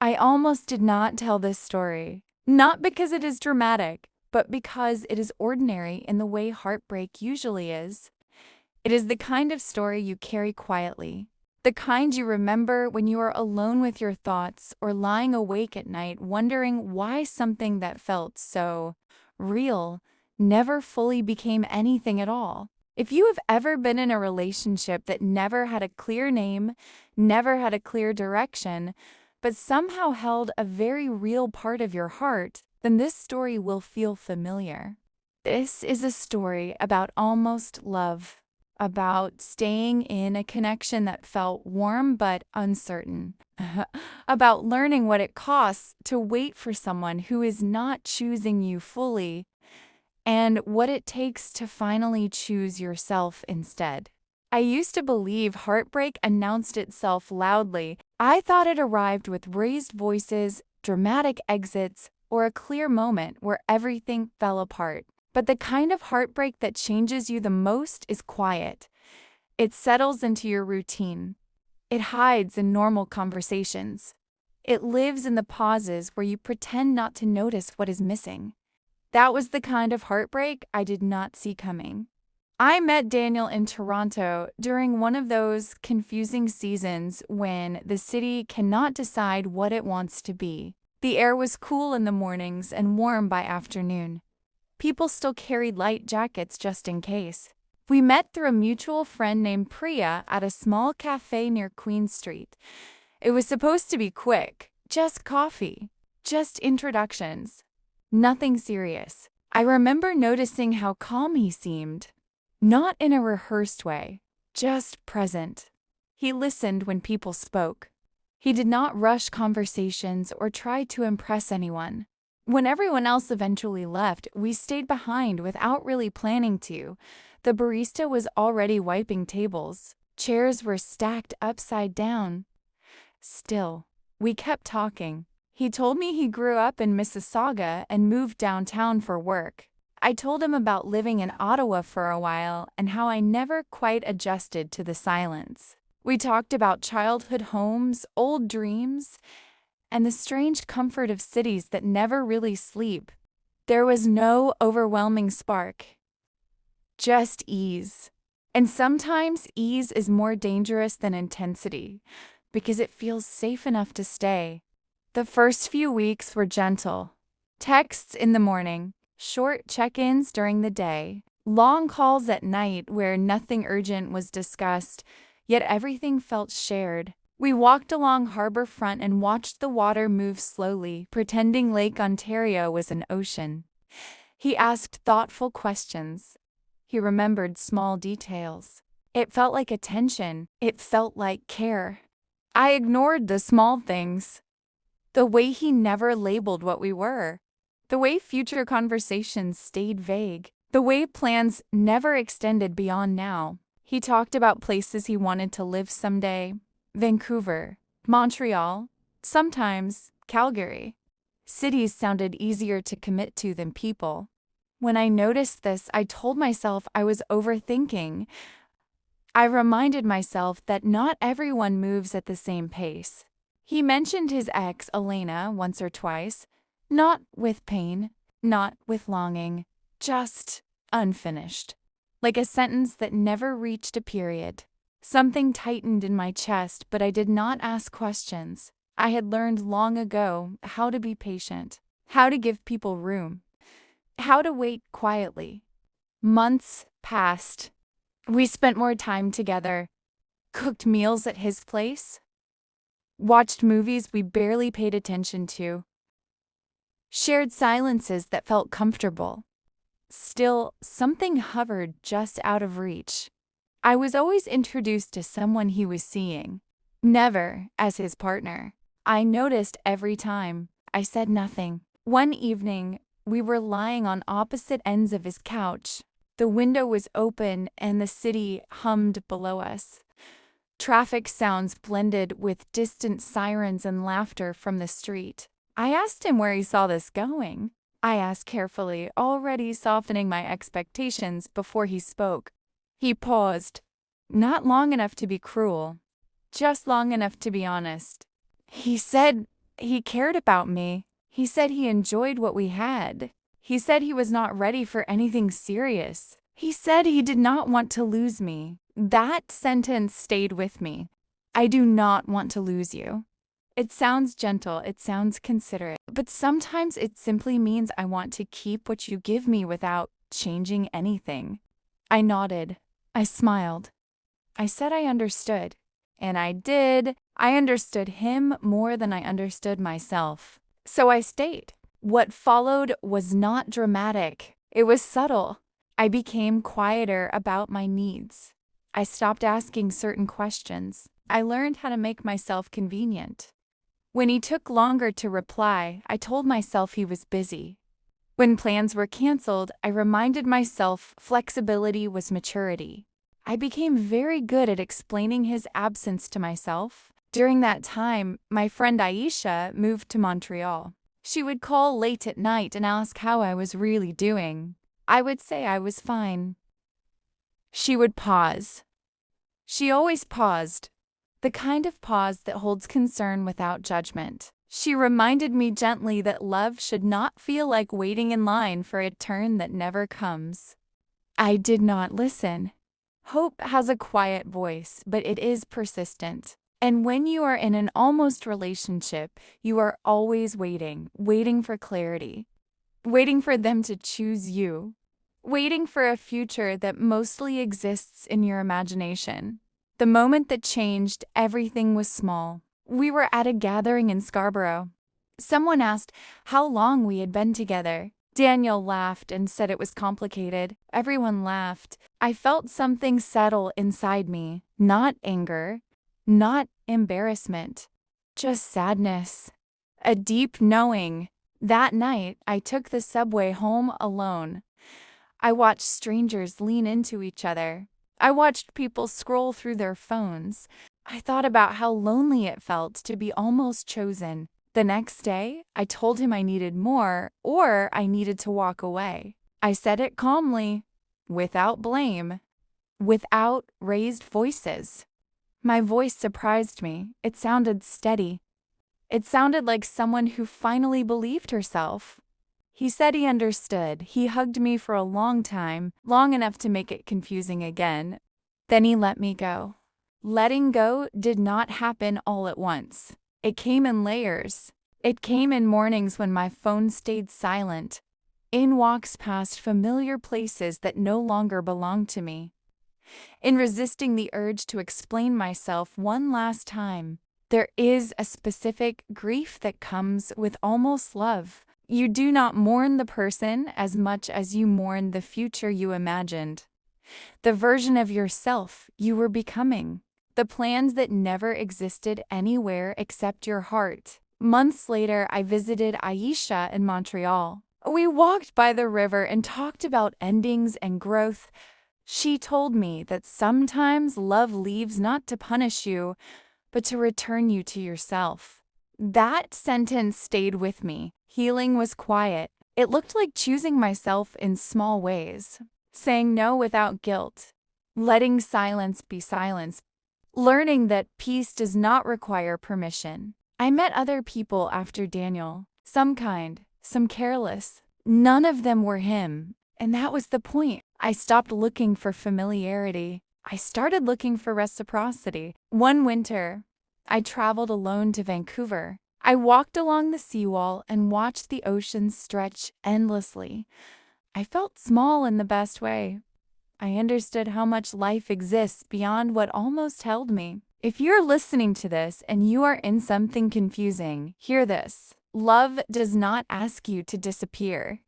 I almost did not tell this story, not because it is dramatic, but because it is ordinary in the way heartbreak usually is. It is the kind of story you carry quietly, the kind you remember when you are alone with your thoughts or lying awake at night wondering why something that felt so real never fully became anything at all. If you have ever been in a relationship that never had a clear name, never had a clear direction, but somehow held a very real part of your heart, then this story will feel familiar. This is a story about almost love, about staying in a connection that felt warm but uncertain, about learning what it costs to wait for someone who is not choosing you fully, and what it takes to finally choose yourself instead. I used to believe heartbreak announced itself loudly. I thought it arrived with raised voices, dramatic exits, or a clear moment where everything fell apart. But the kind of heartbreak that changes you the most is quiet. It settles into your routine. It hides in normal conversations. It lives in the pauses where you pretend not to notice what is missing. That was the kind of heartbreak I did not see coming. I met Daniel in Toronto during one of those confusing seasons when the city cannot decide what it wants to be. The air was cool in the mornings and warm by afternoon. People still carried light jackets just in case. We met through a mutual friend named Priya at a small cafe near Queen Street. It was supposed to be quick, just coffee, just introductions, nothing serious. I remember noticing how calm he seemed. Not in a rehearsed way, just present. He listened when people spoke. He did not rush conversations or try to impress anyone. When everyone else eventually left, we stayed behind without really planning to. The barista was already wiping tables. Chairs were stacked upside down. Still, we kept talking. He told me he grew up in Mississauga and moved downtown for work. I told him about living in Ottawa for a while and how I never quite adjusted to the silence. We talked about childhood homes, old dreams, and the strange comfort of cities that never really sleep. There was no overwhelming spark, just ease. And sometimes ease is more dangerous than intensity because it feels safe enough to stay. The first few weeks were gentle. Texts in the morning, short check-ins during the day, long calls at night where nothing urgent was discussed, yet everything felt shared. We walked along Harbor Front and watched the water move slowly, pretending Lake Ontario was an ocean. He asked thoughtful questions. He remembered small details. It felt like attention. It felt like care. I ignored the small things. The way he never labeled what we were. The way future conversations stayed vague. The way plans never extended beyond now. He talked about places he wanted to live someday. Vancouver, Montreal, sometimes Calgary. Cities sounded easier to commit to than people. When I noticed this, I told myself I was overthinking. I reminded myself that not everyone moves at the same pace. He mentioned his ex, Elena, once or twice. Not with pain, not with longing, just unfinished. Like a sentence that never reached a period. Something tightened in my chest, but I did not ask questions. I had learned long ago how to be patient, how to give people room, how to wait quietly. Months passed. We spent more time together, cooked meals at his place, watched movies we barely paid attention to, shared silences that felt comfortable. Still, something hovered just out of reach. I was always introduced to someone he was seeing, never as his partner. I noticed every time. I said nothing. One evening, we were lying on opposite ends of his couch. The window was open and the city hummed below us. Traffic sounds blended with distant sirens and laughter from the street. I asked him where he saw this going. I asked carefully, already softening my expectations before he spoke. He paused, not long enough to be cruel, just long enough to be honest. He said He cared about me. He said he enjoyed what we had. He said he was not ready for anything serious. He said he did not want to lose me. That sentence stayed with me. I do not want to lose you. It sounds gentle, it sounds considerate, but sometimes it simply means I want to keep what you give me without changing anything. I nodded. I smiled. I said I understood. And I did. I understood him more than I understood myself. So I stayed. What followed was not dramatic. It was subtle. I became quieter about my needs. I stopped asking certain questions. I learned how to make myself convenient. When he took longer to reply, I told myself he was busy. When plans were canceled, I reminded myself flexibility was maturity. I became very good at explaining his absence to myself. During that time, my friend Aisha moved to Montreal. She would call late at night and ask how I was really doing. I would say I was fine. She would pause. She always paused. The kind of pause that holds concern without judgment. She reminded me gently that love should not feel like waiting in line for a turn that never comes. I did not listen. Hope has a quiet voice, but it is persistent. And when you are in an almost relationship, you are always waiting for clarity, waiting for them to choose you, waiting for a future that mostly exists in your imagination. The moment that changed, everything was small. We were at a gathering in Scarborough. Someone asked how long we had been together. Daniel laughed and said it was complicated. Everyone laughed. I felt something settle inside me. Not anger, not embarrassment, just sadness. A deep knowing. That night, I took the subway home alone. I watched strangers lean into each other. I watched people scroll through their phones. I thought about how lonely it felt to be almost chosen. The next day, I told him I needed more, or I needed to walk away. I said it calmly, without blame, without raised voices. My voice surprised me. It sounded steady. It sounded like someone who finally believed herself. He said he understood. He hugged me for a long time, long enough to make it confusing again. Then he let me go. Letting go did not happen all at once. It came in layers. It came in mornings when my phone stayed silent, in walks past familiar places that no longer belonged to me, in resisting the urge to explain myself one last time. There is a specific grief that comes with almost love. You do not mourn the person as much as you mourn the future you imagined, the version of yourself you were becoming. The plans that never existed anywhere except your heart. Months later, I visited Aisha in Montreal. We walked by the river and talked about endings and growth. She told me that sometimes love leaves not to punish you, but to return you to yourself. That sentence stayed with me. Healing was quiet. It looked like choosing myself in small ways, saying no without guilt, letting silence be silence. Learning that peace does not require permission. I met other people after Daniel, some kind, some careless. None of them were him, and that was the point. I stopped looking for familiarity. I started looking for reciprocity. One winter, I traveled alone to Vancouver. I walked along the seawall and watched the ocean stretch endlessly. I felt small in the best way. I understood how much life exists beyond what almost held me. If you're listening to this and you are in something confusing, hear this. Love does not ask you to disappear.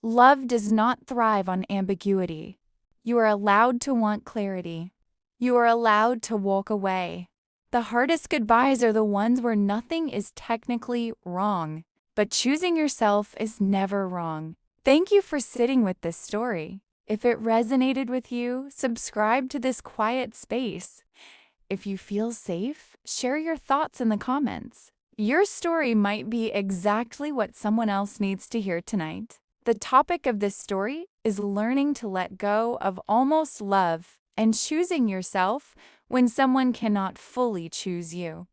Love does not thrive on ambiguity. You are allowed to want clarity. You are allowed to walk away. The hardest goodbyes are the ones where nothing is technically wrong, but choosing yourself is never wrong. Thank you for sitting with this story. If it resonated with you, subscribe to this quiet space. If you feel safe, share your thoughts in the comments. Your story might be exactly what someone else needs to hear tonight. The topic of this story is learning to let go of almost love and choosing yourself when someone cannot fully choose you.